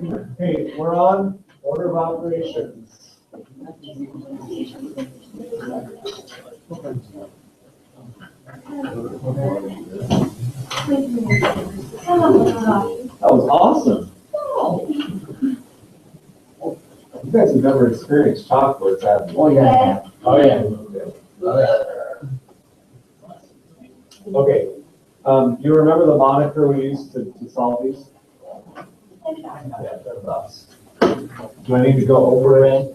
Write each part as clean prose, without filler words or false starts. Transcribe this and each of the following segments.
Okay, we're on order of operations. That was awesome. You guys have never experienced chocolates, have you? Oh, yeah. Oh, yeah. Okay, you remember the moniker we used to solve these? Yeah, that's us. Do I need to go over it?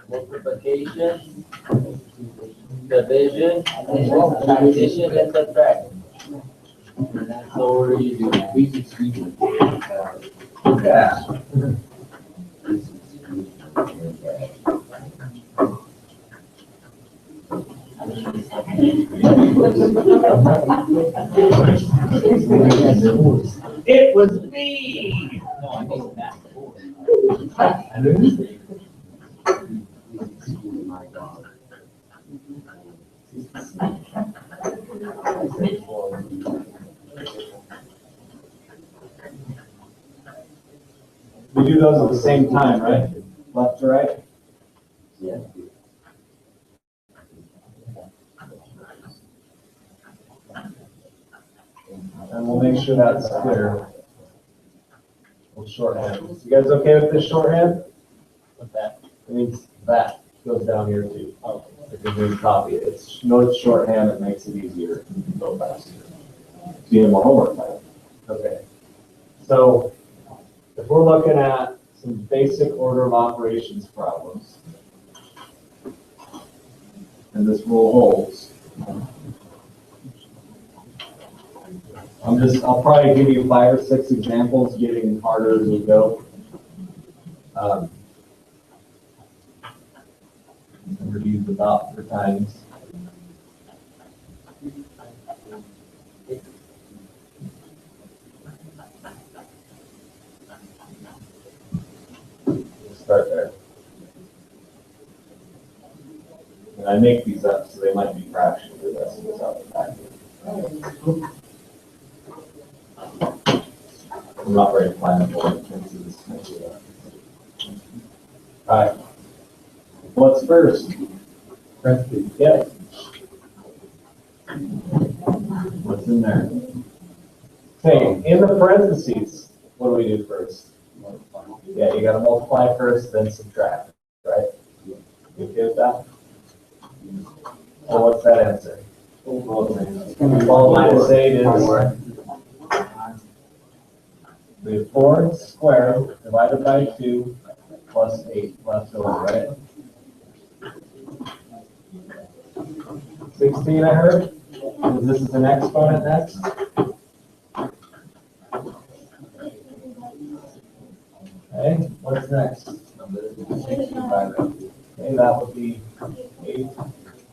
Multiplication, division, addition, and subtraction. And that's the order you do it. Yeah. It was me. No, I mean that. We do those at the same time, right? Left to right? Yeah. And we'll make sure that's clear. We'll shorthand. You guys okay with this shorthand? What's that? It means that goes down here too. Oh, if you're doing copy, it's note shorthand, it makes it easier to go faster. Do you have more homework plan? Okay. So if we're looking at some basic order of operations problems, and this rule holds, I'll probably give you 5 or 6 examples, getting harder as we go. Review the about 4 times. We'll start there. And I make these up, so they might be fractions or less of this out the back. I'm not ready to plan for it. All right. What's first? Parentheses. Yeah. What's in there? Okay, in the parentheses, what do we do first? Yeah, you gotta multiply first, then subtract, right? You okay with that? So what's that answer? Well, minus 8 is we have 4 squared divided by 2 plus 8 left over, right? 16, I heard? This is an exponent next? Okay, what's next? Okay, that would be 8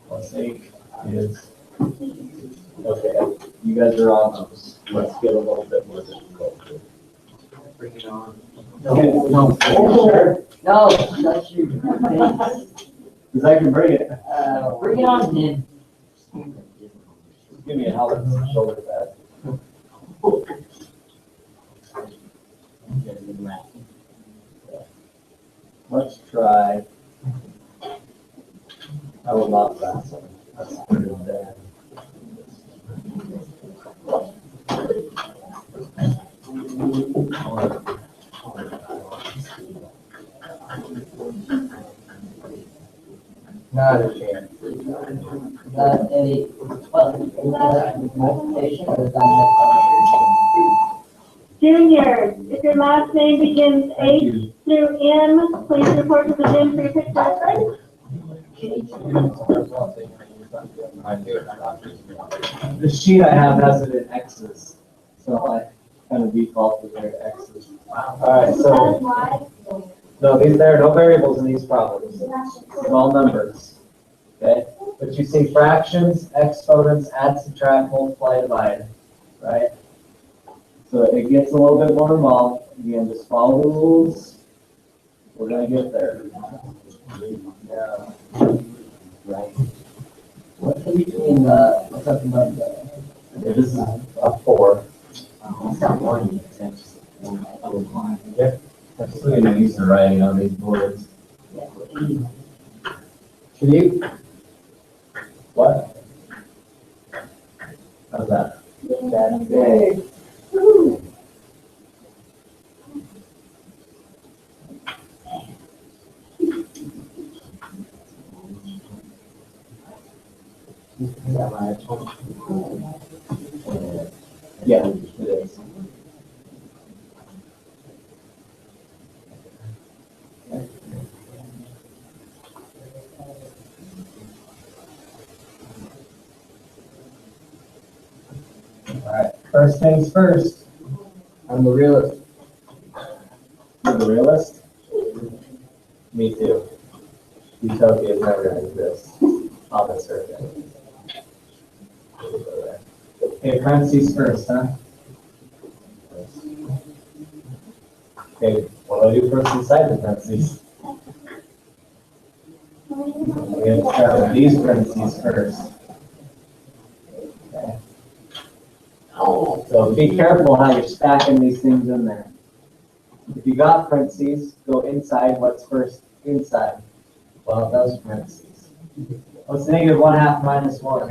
plus 8 is, okay, you guys are on those. Let's get a little bit more difficult. Bring it on. No. Sure. No, that's you. Because I can bring it. Bring it on, Tim. Give me a helmet and shoulder pad. Let's try. I will not that one. That's pretty bad. Not a chance. Not any, multiplication or is that Junior, if your last name begins H through M, please report to the gym for your picture record. The sheet I have has it in X's, so I kind of defaulted there to X's. All right, so, no, there are no variables in these problems. It's all numbers, okay? But you see fractions, exponents, add, subtract, multiply, divide, right? So it gets a little bit more involved. Again, just follow the rules. We're gonna get there. Yeah. right? What's in between what's up above the? Okay, this is a 4. It's got one. I'm still getting used to writing on these boards. Should you? What? How's that? That's good. Woo. Yeah, it is. Alright, first things first. I'm the realist. You're the realist? Me too. Utopias never exist on this earth. Okay, parentheses first, huh? Okay, what do I do first inside the parentheses? We're going to start with these parentheses first. Okay. So be careful how you're stacking these things in there. If you got parentheses, go inside. What's first inside? Well, those parentheses. What's negative 1/2 minus 1?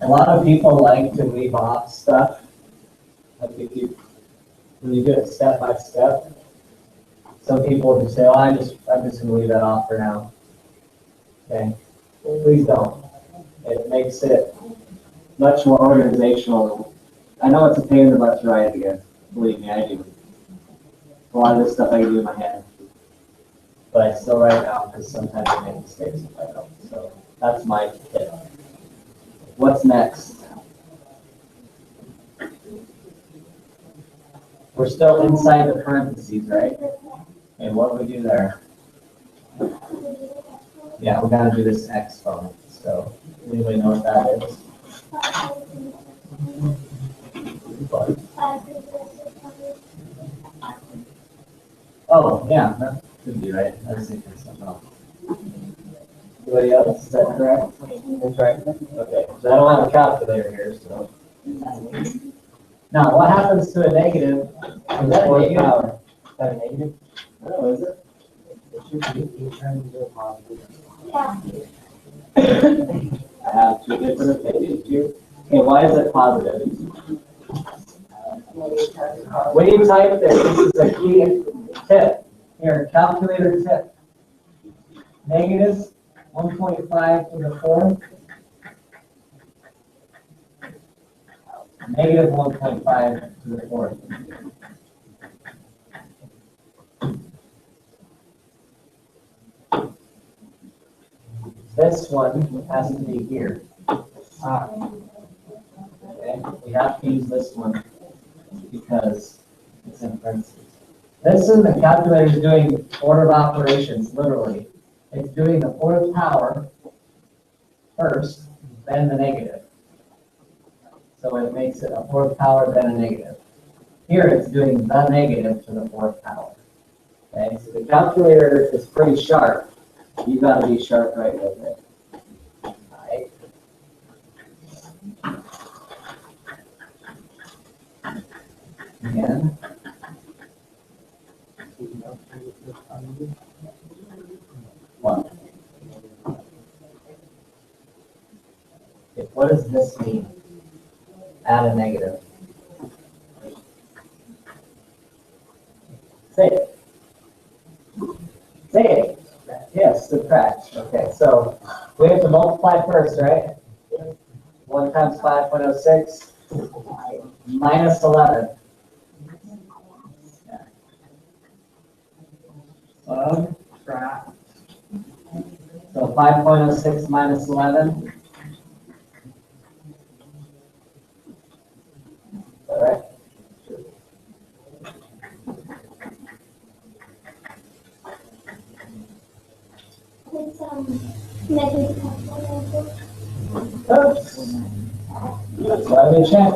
A lot of people like to leave off stuff. Like if you, when you do it step by step, some people just say, "Oh, I'm just going to leave that off for now." Okay, please don't. It makes it much more organizational. I know it's a pain in the butt to write again. Believe me, I do. A lot of this stuff I can do in my head, but I still write it out because sometimes I make mistakes if I don't. So that's my tip. What's next? We're still inside the parentheses, right? And what do we do there? Yeah, we gotta do this exponent. So, anybody know what that is? Oh, yeah, that could be right. I was thinking something else. Anybody else? Is that correct? That's right. Okay, so I don't have a calculator here, so. Now, what happens to a negative in the fourth power? Is that a negative? No, is it? It should be. It turns into a positive. I have two different opinions here. Okay, why is it positive? When you type this, this is a key tip. Here, calculator tip. Negative 1.5 to the fourth. Negative 1.5 to the fourth. This one has to be here. Okay, we have to use this one because it's in parentheses. This in the calculator is doing order of operations, literally. It's doing the fourth power first, then the negative. So it makes it a fourth power, then a negative. Here it's doing the negative to the fourth power. Okay, so the calculator is pretty sharp. You got to be sharp right with it. All right. Again. What? Okay, what does this mean? Add a negative. Say it. Say it. Yes, subtract. Okay, so we have to multiply first, right? 1 times 5.06 minus 11. Subtract. So 5.06 minus 11. All right. It's negative 1.06. That's why we check.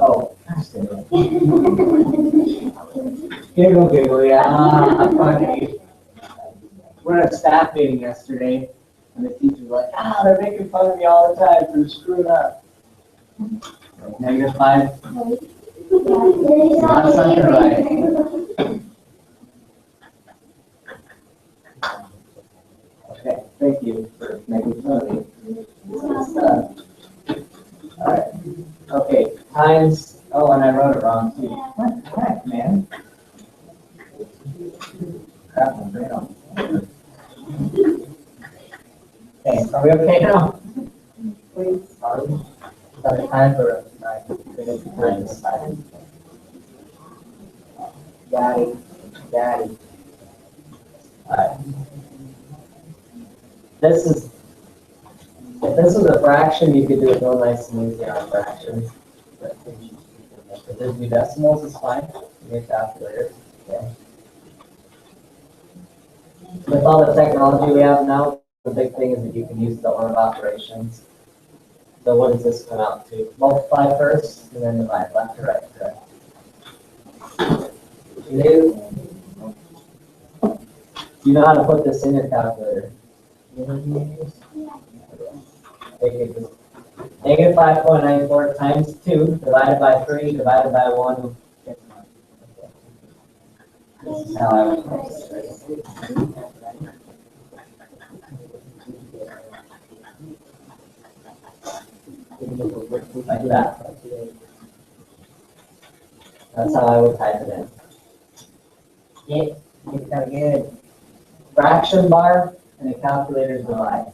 Oh, gosh, dang it. Giggle, yeah, funny. We're at a staff meeting yesterday, and the teacher's like, they're making fun of me all the time for screwing up. Like, -5. Not something right. Okay, thank you for making fun of me. Alright, okay, times, oh, and I wrote it wrong too. What the heck, man? Crap, I'm great on. Okay, are we okay now? Please, sorry. Sorry, time for times. Got it. Alright. If this was a fraction, you could do it real nice and easy on fractions. But if there's new decimals, it's fine. You get calculators. Okay. With all the technology we have now, the big thing is that you can use the order of operations. So what does this come out to? Multiply first, and then divide left to right, correct? You know how to put this in your calculator. Negative 5.94 times 2 divided by 3 divided by 1. This is how I would write it. Like that. That's how I would type it in. Yeah, it's kind of good. Fraction bar and a calculator's divide.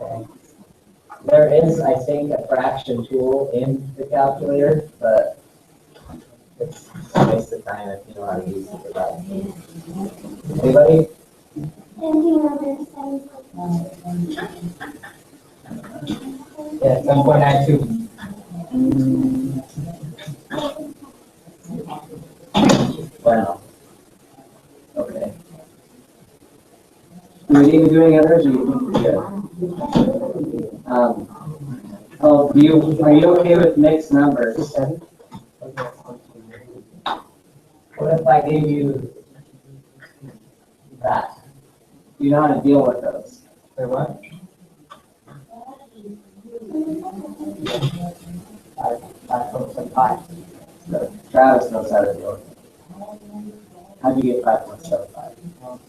Okay. There is, I think, a fraction tool in the calculator, but it's a waste of time if you know how to use it. Anybody? Yeah, 7.92. Wow. Okay. Do we need to do any others? Or you think we're good? Are you okay with mixed numbers? What if I gave you that? Do you know how to deal with those? Or what? Five. So Travis knows how to deal with it. How do you get 5.75?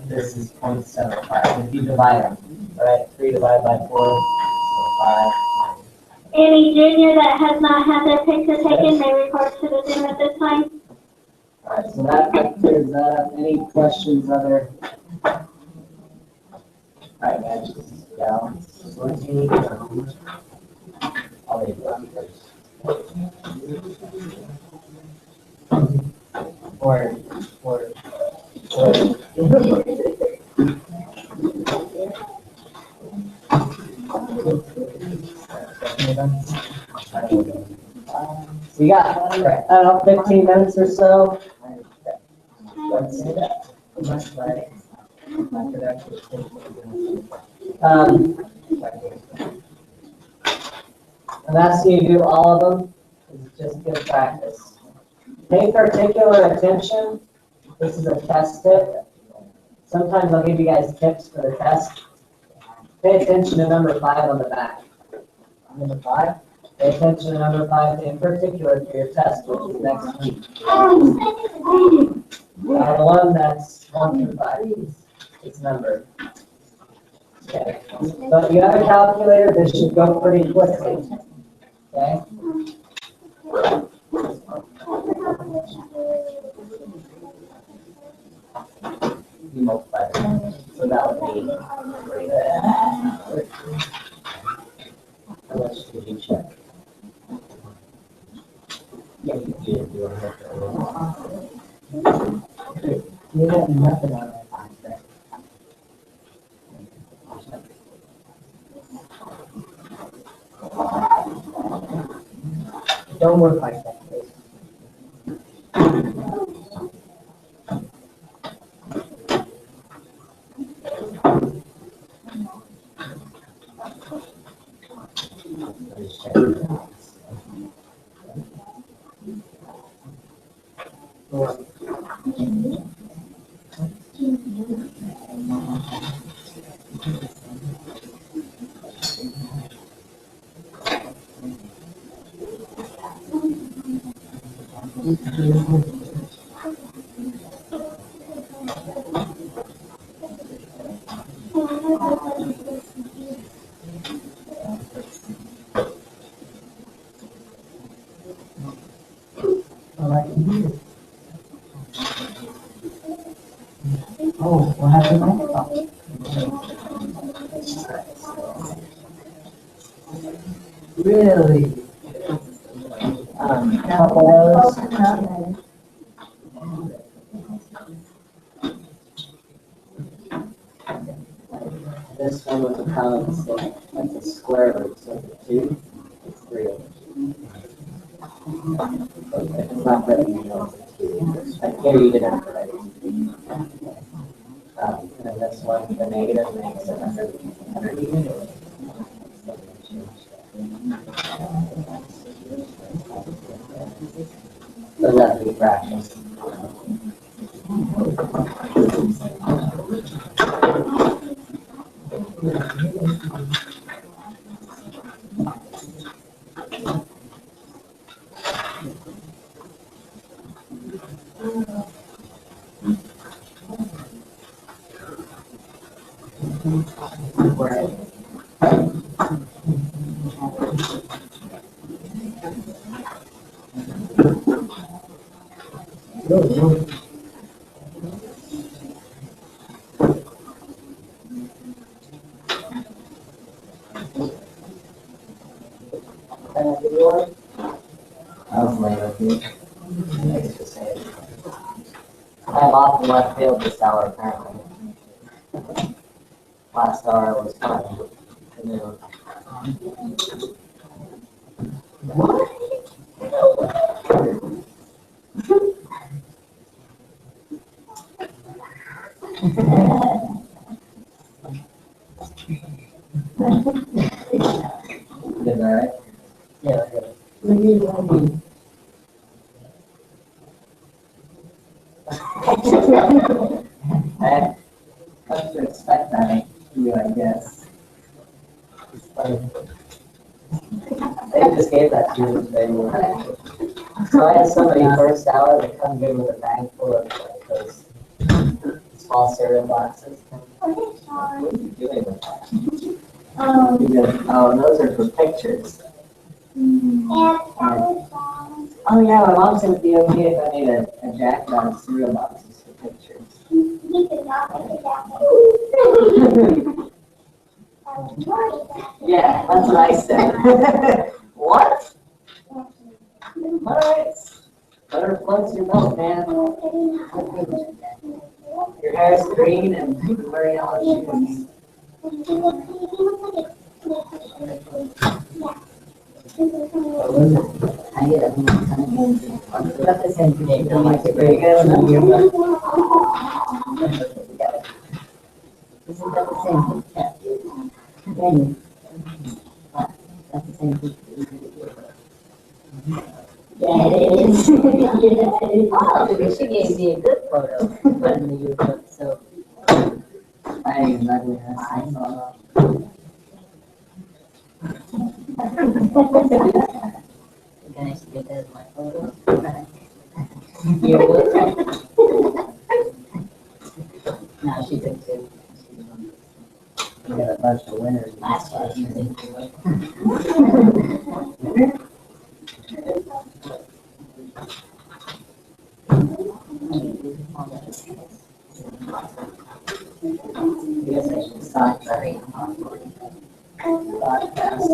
This is 0.75. If you divide them, right? 3 divided by 4, so 5. Any junior that has not had their picture taken may report to the Zoom at this time. Alright, so that clears that up. Any questions other? Alright, guys, down. I'll leave that first. Or. We got, I don't know, 15 minutes or so. Let's see that. I'm asking you to do all of them. It's just good practice. Pay particular attention. This is a test tip. Sometimes I'll give you guys tips for the test. Pay attention to number 5 on the back. Number 5. Pay attention to number 5 in particular for your test, which is next week. The one that's 1 through 5. It's numbered. Okay. So if you have a calculator, this should go pretty quickly. Okay. You multiply it. So that would be how much did you check? Yeah, you did. You have nothing on that. Don't work like that, please. Oh, what happened now? Really? Couple of those? This one was a pound, so that's a square root, so it's 2, it's 3 over 2. Okay, it's not letting me know it's 2. Like here you didn't have to write it. And this one, the negative makes it 100 even. So that'd be fractions. I was late with you. Thanks for saying it. I'm off in left field this hour apparently. Last hour was fun. Canoe. Good night. Yeah, good. I come to expect that of you, I guess. They just gave that to you today. So I had somebody first hour that comes in with a bag full of like those small cereal boxes. What are you doing with that? You go, oh, those are for pictures. Oh yeah, my mom said it'd be okay if I made a jacket out of cereal boxes for pictures. Yeah, that's what I said. What? Alright. Better floats your milk, man. Your hair's green and you're wearing all shoes. I get it. That's the same thing. You like it very good. Isn't that the same thing? Yeah. That's the same thing. Yeah, it is. Oh, she gave me a good photo. Put in the yearbook, so. I ain't loving her. I saw. Guys, get that as my photo. Yearbook. No, she took 2. We got a bunch of winners last year. I guess I should stop that. Podcast.